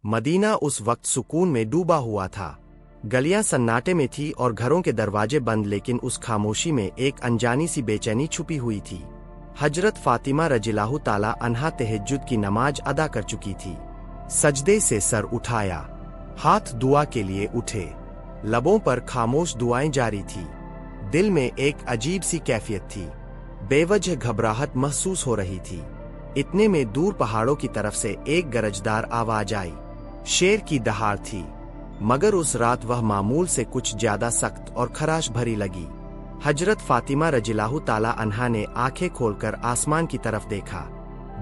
Medina उस वक्त सुकून में डूबा हुआ था। गलियां सन्नाटे में थी और घरों के दरवाजे बंद, लेकिन उस खामोशी में एक अनजानी सी बेचैनी छुपी हुई थी। हजरत फातिमा रज़ियल्लाहु ताला अन्हा तहज्जुद की नमाज अदा कर चुकी थी। सजदे से सर उठाया, हाथ दुआ के लिए उठे, लबों पर खामोश दुआएं जारी थी। दिल में एक अजीब सी कैफियत थी, बेवजह घबराहट महसूस हो रही थी। इतने में दूर पहाड़ों की तरफ से एक गरजदार आवाज आई। शेर की दहाड़ थी, मगर उस रात वह मामूल से कुछ ज्यादा सख्त और खराश भरी लगी। हजरत फातिमा रज़ियल्लाहु ताला अन्हा ने आंखें खोलकर आसमान की तरफ देखा।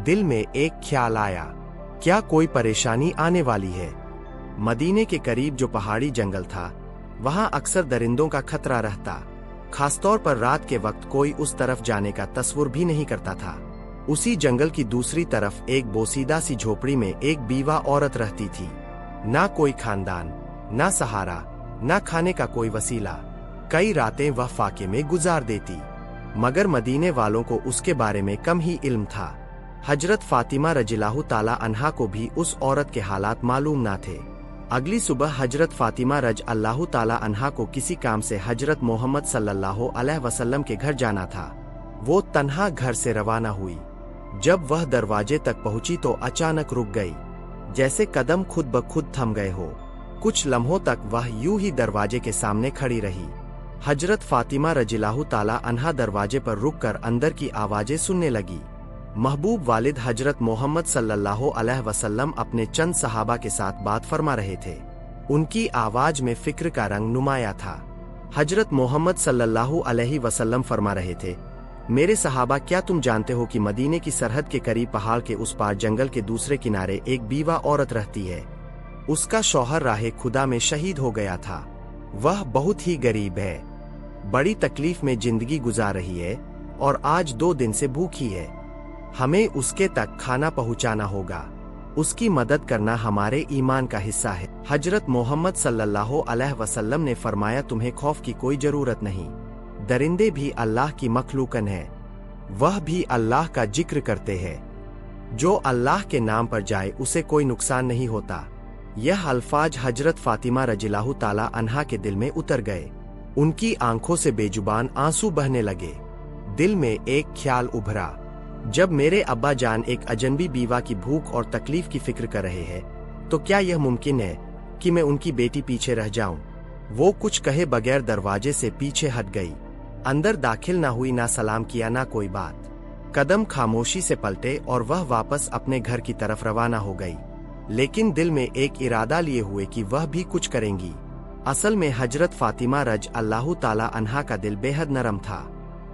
दिल में एक ख्याल आया, क्या कोई परेशानी आने वाली है? मदीने के करीब जो पहाड़ी जंगल था, वहां अक्सर दरिंदों का खतरा रहता, खासतौर पर रात के वक्त कोई उस तरफ जाने का तस्वुर भी नहीं करता था। उसी जंगल की दूसरी तरफ एक बोसीदा सी झोपड़ी में एक बीवा औरत रहती थी। ना कोई खानदान, ना सहारा, ना खाने का कोई वसीला। कई रातें वह फाके में गुजार देती, मगर मदीने वालों को उसके बारे में कम ही इल्म था। हजरत फातिमा रज़ियल्लाहु ताला अन्हा को भी उस औरत के हालात मालूम ना थे। अगली सुबह हजरत फातिमा रज़ियल्लाहु ताला अन्हा को किसी काम से हजरत मोहम्मद सल्लल्लाहु अलैहि वसल्लम के घर जाना था। वो तन्हा घर से रवाना हुई। जब वह दरवाजे तक पहुंची तो अचानक रुक गई, जैसे कदम खुद ब खुद थम गए हो। कुछ लम्हों तक वह यूं ही दरवाजे के सामने खड़ी रही। हजरत फातिमा रज़ियल्लाहु ताला अन्हा दरवाजे पर रुककर अंदर की आवाजें सुनने लगी। महबूब वालिद हजरत मोहम्मद सल्लल्लाहु अलैहि वसल्लम अपने चंद सहाबा के साथ बात फरमा रहे थे। उनकी आवाज में फिक्र का रंग नुमाया था। हजरत मोहम्मद सल्लल्लाहु अलैहि वसल्लम फरमा रहे थे, मेरे सहाबा, क्या तुम जानते हो कि मदीने की सरहद के करीब पहाड़ के उस पार जंगल के दूसरे किनारे एक बीवा औरत रहती है। उसका शौहर राहे खुदा में शहीद हो गया था। वह बहुत ही गरीब है, बड़ी तकलीफ में जिंदगी गुजार रही है और आज 2 दिन से भूखी है। हमें उसके तक खाना पहुंचाना होगा। उसकी मदद करना हमारे ईमान का हिस्सा है। हजरत मोहम्मद सल्लल्लाहु अलैहि वसल्लम ने फरमाया, तुम्हें खौफ की कोई जरूरत नहीं। दरिंदे भी अल्लाह की मखलूकन है, वह भी अल्लाह का जिक्र करते हैं। जो अल्लाह के नाम पर जाए उसे कोई नुकसान नहीं होता। यह अल्फाज हजरत फातिमा रज़ियल्लाहु ताला अन्हा के दिल में उतर गए। उनकी आंखों से बेजुबान आंसू बहने लगे। दिल में एक ख्याल उभरा, जब मेरे अब्बा जान एक अजनबी बीवा की भूख और तकलीफ की फिक्र कर रहे हैं, तो क्या यह मुमकिन है कि मैं उनकी बेटी पीछे रह जाऊं? वो कुछ कहे बगैर दरवाजे से पीछे हट गई। अंदर दाखिल ना हुई, ना सलाम किया, ना कोई बात। कदम खामोशी से पलटे और वह वापस अपने घर की तरफ रवाना हो गई, लेकिन दिल में एक इरादा लिए हुए कि वह भी कुछ करेंगी। असल में हजरत फातिमा रज़ियल्लाहु ताला अन्हा का दिल बेहद नरम था।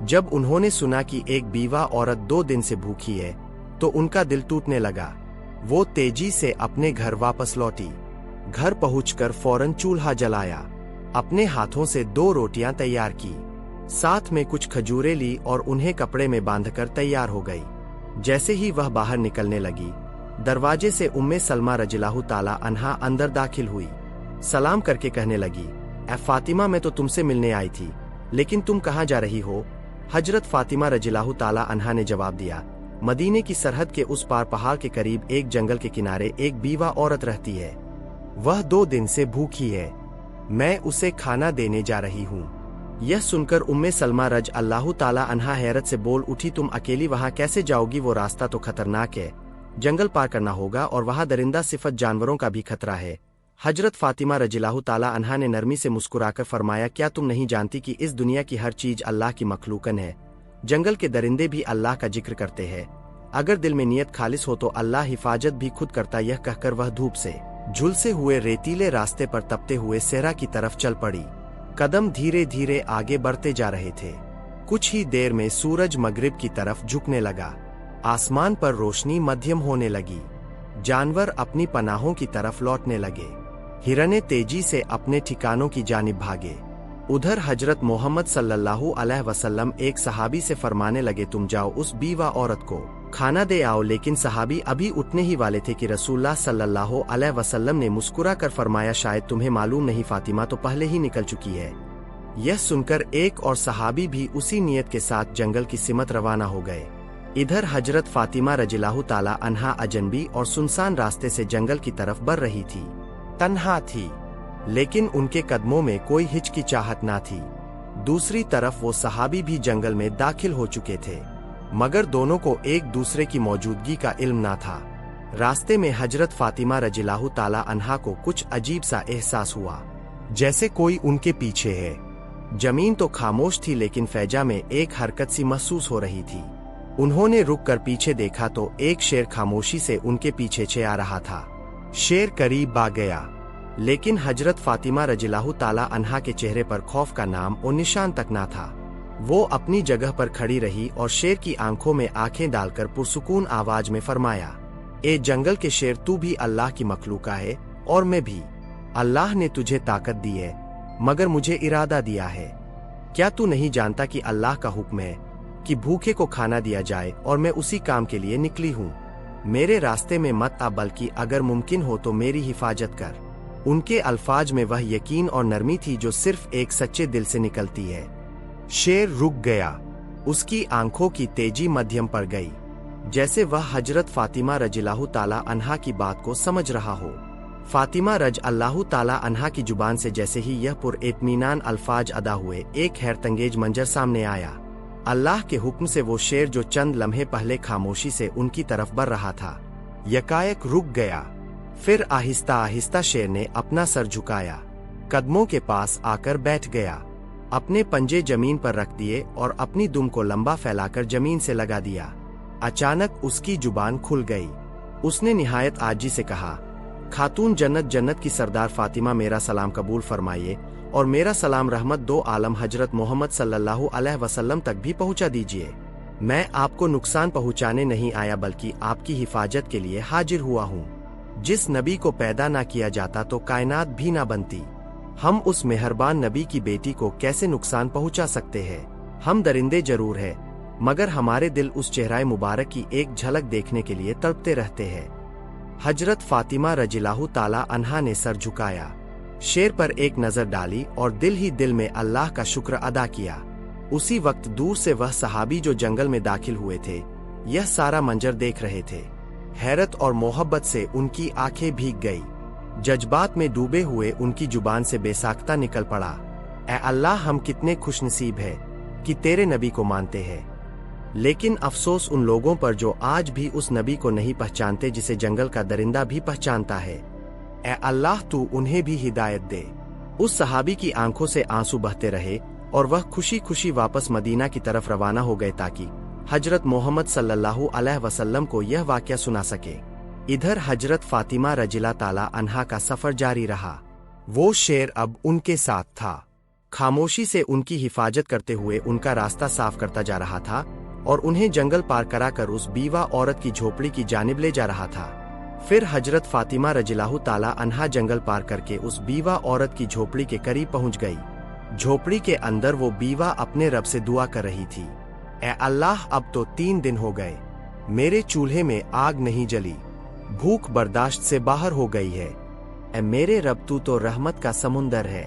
जब उन्होंने सुना कि एक बीवा औरत 2 दिन से भूखी है, तो उनका दिल टूटने लगा। वो तेजी से अपने घर वापस लौटी। घर पहुंचकर फौरन चूल्हा जलाया, अपने हाथों से 2 रोटियां तैयार की, साथ में कुछ खजूरें ली और उन्हें कपड़े में बांधकर तैयार हो गई। जैसे ही वह बाहर निकलने लगी, दरवाजे से उम्मे सलमा रज़ियल्लाहु ताला अन्हा अंदर दाखिल हुई। सलाम करके कहने लगी, ए फातिमा, मैं तो तुमसे मिलने आई थी, लेकिन तुम कहाँ जा रही हो? हजरत फातिमा रज़ियल्लाहु ताला अन्हा ने जवाब दिया, मदीने की सरहद के उस पार पहाड़ के करीब एक जंगल के किनारे एक बीवा औरत रहती है। वह 2 दिन से भूखी है, मैं उसे खाना देने जा रही हूँ। यह सुनकर उम्मे सलमा रज़ियल्लाहु ताला अन्हा हैरत से बोल उठी, तुम अकेली वहां कैसे जाओगी? वो रास्ता तो खतरनाक है, जंगल पार करना होगा और वहां दरिंदा सिफत जानवरों का भी खतरा है। हजरत फातिमा रज़ियल्लाहु ताला अन्हा ने नरमी से मुस्कुराकर फरमाया, क्या तुम नहीं जानती कि इस दुनिया की हर चीज अल्लाह की मखलूकन है? जंगल के दरिंदे भी अल्लाह का जिक्र करते हैं। अगर दिल में नियत खालिस हो तो अल्लाह हिफाजत भी खुद करता। यह कहकर वह धूप से झुलसे हुए रेतीले रास्ते पर तपते हुए सहरा की तरफ चल पड़ी। कदम धीरे धीरे आगे बढ़ते जा रहे थे। कुछ ही देर में सूरज मगरिब की तरफ झुकने लगा। आसमान पर रोशनी मध्यम होने लगी। जानवर अपनी पनाहों की तरफ लौटने लगे। हिरने तेजी से अपने ठिकानों की जानिब भागे। उधर हजरत मोहम्मद सल्लल्लाहु अलैहि वसल्लम एक सहाबी से फरमाने लगे, तुम जाओ उस बीवा औरत को खाना दे आओ। लेकिन सहाबी अभी उठने ही वाले थे कि रसूलुल्लाह सल्लल्लाहु अलैहि वसल्लम ने मुस्कुरा कर फरमाया, शायद तुम्हें मालूम नहीं, फातिमा तो पहले ही निकल चुकी है। यह सुनकर एक और सहाबी भी उसी नियत के साथ जंगल की सिमत रवाना हो गए। इधर हजरत फातिमा रज़ियल्लाहु ताला अन्हा अजनबी और सुनसान रास्ते से जंगल की तरफ बढ़ रही थी। तन्हा थी, लेकिन उनके कदमों में कोई हिचकिचाहट ना थी। दूसरी तरफ वो सहाबी भी जंगल में दाखिल हो चुके थे, मगर दोनों को एक दूसरे की मौजूदगी का इल्म ना था। रास्ते में हजरत फातिमा रज़ियल्लाहु ताला अन्हा को कुछ अजीब सा एहसास हुआ, जैसे कोई उनके पीछे है। जमीन तो खामोश थी, लेकिन फैजा में एक हरकत सी महसूस हो रही थी। उन्होंने रुक कर पीछे देखा तो एक शेर खामोशी से उनके पीछे आ रहा था। शेर करीब आ गया, लेकिन हजरत फातिमा रज़ियल्लाहु ताला अन्हा के चेहरे पर खौफ का नाम और निशान तक ना था। वो अपनी जगह पर खड़ी रही और शेर की आंखों में आंखें डालकर पुरसुकून आवाज में फरमाया, ए जंगल के शेर, तू भी अल्लाह की मखलूका है और मैं भी। अल्लाह ने तुझे ताकत दी है, मगर मुझे इरादा दिया है। क्या तू नहीं जानता कि अल्लाह का हुक्म है कि भूखे को खाना दिया जाए, और मैं उसी काम के लिए निकली हूँ। मेरे रास्ते में मत आ, बल्कि अगर मुमकिन हो तो मेरी हिफाजत कर। उनके अल्फाज में वह यकीन और नरमी थी जो सिर्फ एक सच्चे दिल से निकलती है। शेर रुक गया, उसकी आंखों की तेजी मध्यम पड़ गई, जैसे वह हजरत फातिमा रज़ियल्लाहु ताला अन्हा की बात को समझ रहा हो। फातिमा रज़ियल्लाहु ताला अन्हा की जुबान से जैसे ही यह पुरइत्मीनान अल्फाज अदा हुए, एक हैरतंगेज मंजर सामने आया। अल्लाह के हुक्म से वो शेर जो चंद लम्हे पहले खामोशी से उनकी तरफ बढ़ रहा था, यकायक रुक गया। फिर आहिस्ता आहिस्ता शेर ने अपना सर झुकाया, कदमों के पास आकर बैठ गया, अपने पंजे जमीन पर रख दिए और अपनी दुम को लंबा फैलाकर जमीन से लगा दिया। अचानक उसकी जुबान खुल गई। उसने निहायत आजी से कहा, खातून जन्नत की सरदार फातिमा, मेरा सलाम कबूल फरमाइए और मेरा सलाम रहमत दो आलम हजरत मोहम्मद सल्लल्लाहु अलैहि वसल्लम तक भी पहुंचा दीजिए। मैं आपको नुकसान पहुंचाने नहीं आया, बल्कि आपकी हिफाजत के लिए हाजिर हुआ हूँ। जिस नबी को पैदा ना किया जाता तो कायनात भी ना बनती। हम उस मेहरबान नबी की बेटी को कैसे नुकसान पहुंचा सकते हैं? हम दरिंदे जरूर है, मगर हमारे दिल उस चेहरा मुबारक की एक झलक देखने के लिए तड़पते रहते हैं। हजरत फातिमा रज़ियल्लाहु ताला अन्हा ने सर झुकाया, शेर पर एक नजर डाली और दिल ही दिल में अल्लाह का शुक्र अदा किया। उसी वक्त दूर से वह सहाबी जो जंगल में दाखिल हुए थे, यह सारा मंजर देख रहे थे। हैरत और मोहब्बत से उनकी आंखें भीग गई। जज्बात में डूबे हुए उनकी जुबान से बेसाख्ता निकल पड़ा, ए अल्लाह, हम कितने खुशनसीब है कि तेरे नबी को मानते हैं। लेकिन अफसोस उन लोगों पर जो आज भी उस नबी को नहीं पहचानते जिसे जंगल का दरिंदा भी पहचानता है। ए अल्लाह, तू उन्हें भी हिदायत दे। उस सहाबी की आंखों से आंसू बहते रहे और वह खुशी खुशी वापस मदीना की तरफ रवाना हो गए ताकि हजरत मोहम्मद सल्लल्लाहु अलैहि वसल्लम को यह वाक़या सुना सके। इधर हजरत फातिमा रज़ियल्लाहु ताला अन्हा का सफर जारी रहा। वो शेर अब उनके साथ था, खामोशी से उनकी हिफाजत करते हुए उनका रास्ता साफ करता जा रहा था और उन्हें जंगल पार कराकर उस बीवा औरत की झोपड़ी की जानिब ले जा रहा था। फिर हजरत फातिमा रज़ियल्लाहु ताला अन्हा जंगल पार करके उस बीवा औरत की झोपड़ी के करीब पहुंच गई। झोपड़ी के अंदर वो बीवा अपने रब से दुआ कर रही थी, ए अल्लाह, अब तो 3 दिन हो गए, मेरे चूल्हे में आग नहीं जली, भूख बर्दाश्त से बाहर हो गई है। ए मेरे रब, तू तो रहमत का समुंदर है,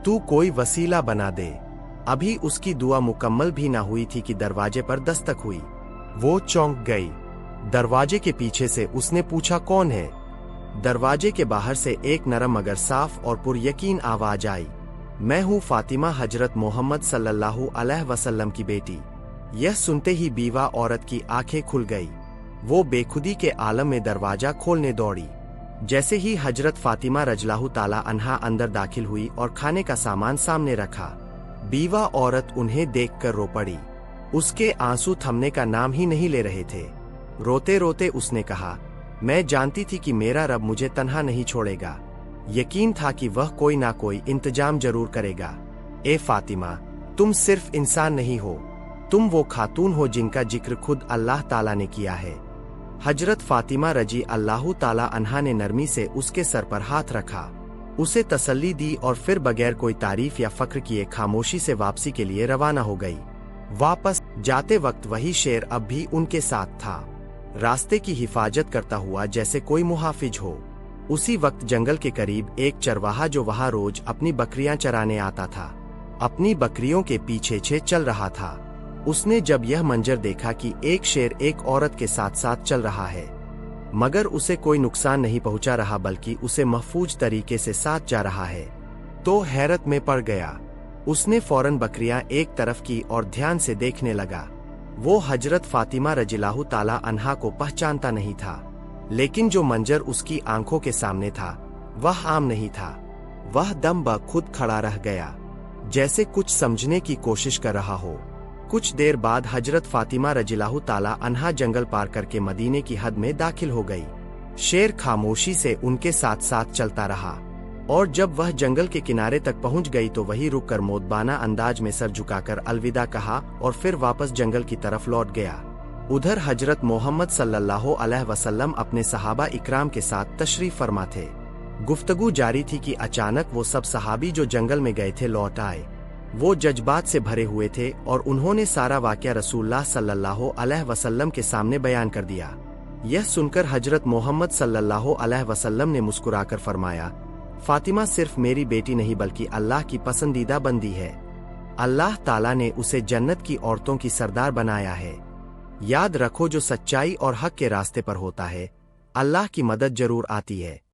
तू कोई वसीला बना दे। अभी उसकी दुआ मुकम्मल भी ना हुई थी कि दरवाजे पर दस्तक हुई। वो चौंक गई। दरवाजे के पीछे से उसने पूछा, कौन है? दरवाजे के बाहर से एक नरम मगर साफ और पुरयकीन आवाज आई, मैं हूँ फातिमा, हजरत मोहम्मद सल्लल्लाहु अलैहि वसल्लम की बेटी। यह सुनते ही बीवा औरत की आंखें खुल गई। वो बेखुदी के आलम में दरवाजा खोलने दौड़ी। जैसे ही हजरत फातिमा रज़ियल्लाहु ताला अन्हा अंदर दाखिल हुई और खाने का सामान सामने रखा, बीवा औरत उन्हें देखकर रो पड़ी। उसके आंसू थमने का नाम ही नहीं ले रहे थे। रोते रोते उसने कहा, मैं जानती थी कि मेरा रब मुझे तन्हा नहीं छोड़ेगा। यकीन था कि वह कोई ना कोई इंतजाम जरूर करेगा। ए फातिमा, तुम सिर्फ इंसान नहीं हो, तुम वो खातून हो जिनका जिक्र खुद अल्लाह ताला ने किया है। हजरत फातिमा रज़ियल्लाहु ताला अन्हा ने नरमी से उसके सर पर हाथ रखा, उसे तसल्ली दी और फिर बगैर कोई तारीफ या फक्र किए खामोशी से वापसी के लिए रवाना हो गई। वापस जाते वक्त वही शेर अब भी उनके साथ था, रास्ते की हिफाजत करता हुआ जैसे कोई मुहाफिज हो। उसी वक्त जंगल के करीब एक चरवाहा जो वहां रोज अपनी बकरियां चराने आता था, अपनी बकरियों के पीछे चल रहा था। उसने जब यह मंजर देखा कि एक शेर एक औरत के साथ साथ चल रहा है, मगर उसे कोई नुकसान नहीं पहुंचा रहा बल्कि उसे महफूज तरीके से साथ जा रहा है, तो हैरत में पड़ गया। उसने फौरन बकरियां एक तरफ की और ध्यान से देखने लगा। वो हजरत फातिमा रज़ियल्लाहु ताला अन्हा को पहचानता नहीं था, लेकिन जो मंजर उसकी आंखों के सामने था वह आम नहीं था। वह दम ब खुद खड़ा रह गया, जैसे कुछ समझने की कोशिश कर रहा हो। कुछ देर बाद हजरत फातिमा रज़ियल्लाहु ताला अन्हा जंगल पार करके मदीने की हद में दाखिल हो गई। शेर खामोशी से उनके साथ साथ चलता रहा, और जब वह जंगल के किनारे तक पहुंच गई तो वहीं रुककर मोदबाना अंदाज में सर झुकाकर अलविदा कहा और फिर वापस जंगल की तरफ लौट गया। उधर हजरत मोहम्मद सल्लल्लाहु अलैहि वसल्लम अपने सहाबा इकराम के साथ तशरीफ फरमा थे। गुफ्तगू जारी थी कि अचानक वो सब सहाबी जो जंगल में गए थे लौट आए। वो जज्बात से भरे हुए थे और उन्होंने सारा वाक़या रसूलुल्लाह सल्लल्लाहु अलैहि वसल्लम के सामने बयान कर दिया। यह सुनकर हजरत मोहम्मद सल्लल्लाहु अलैहि वसल्लम ने मुस्कुराकर फरमाया, फातिमा सिर्फ मेरी बेटी नहीं बल्कि अल्लाह की पसंदीदा बंदी है। अल्लाह ताला ने उसे जन्नत की औरतों की सरदार बनाया है। याद रखो, जो सच्चाई और हक के रास्ते पर होता है, अल्लाह की मदद जरूर आती है।